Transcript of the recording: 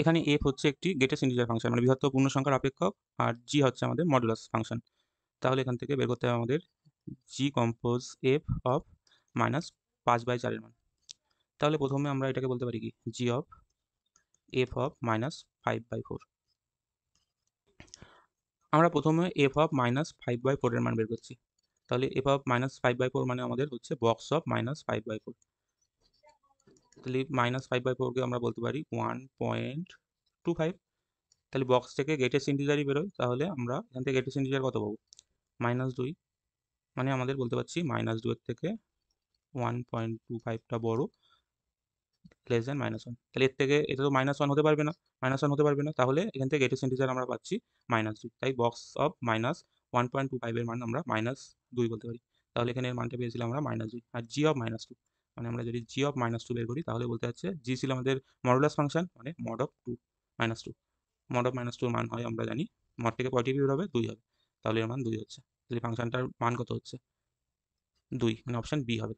এখানে এফ হচ্ছে একটি গ্রেটেস্ট ইন্টিজার ফাংশন, মানে বৃহত্তম পূর্ণ সংখ্যার অপেক্ষক, আর জি হচ্ছে আমাদের মডুলাস ফাংশন। তাহলে এখান থেকে বের করতে হবে আমাদের জি কম্পোজ এফ অফ -5/4 এর মান। তাহলে প্রথমে আমরা এটাকে বলতে পারি কি, জি অফ এফ অফ -5/4। আমরা প্রথমে এফ অফ -5/4 এর মান বের করছি। তাহলে এফ অফ -5/4 মানে আমাদের হচ্ছে বক্স অফ -5/4। তাহলে -5/4 কে আমরা বলতে পারি 1.25। তাহলে বক্স থেকে গ্রেটেস্ট ইন্টিজারই বেরোয়, তাহলে আমরা এখান থেকে গ্রেটেস্ট ইন্টিজার কত পাবো, -2। মানে আমাদের বলতে পারছি -2 এর থেকে 1.25টা বড়, লেস দেন -1। তাহলে এর থেকে এটা তো -1 হতে পারবে না, -1 হতে পারবে না, তাহলে এখান থেকে গ্রেটেস্ট ইন্টিজার আমরা পাচ্ছি -2। তাই বক্স অফ -1.25 এর মান আমরা -2 বলতে পারি। তাহলে এখানে এর মানটা পেয়েছিলাম আমরা -2। আর জি অফ -2, মানে আমরা যদি জি অফ -2 বের করি তাহলে বলতে যাচ্ছে জি ছিল আমাদের মডুলাস ফাংশন, মানে মড অফ 2 -2। মড অফ -2 এর মান হয় আমরা জানি, মড থেকে পজিটিভ বের হবে 2 হবে, তাহলে এর মান 2 হচ্ছে। তাহলে ফাংশনটার মান কত হচ্ছে 2, মানে অপশন বি হবে।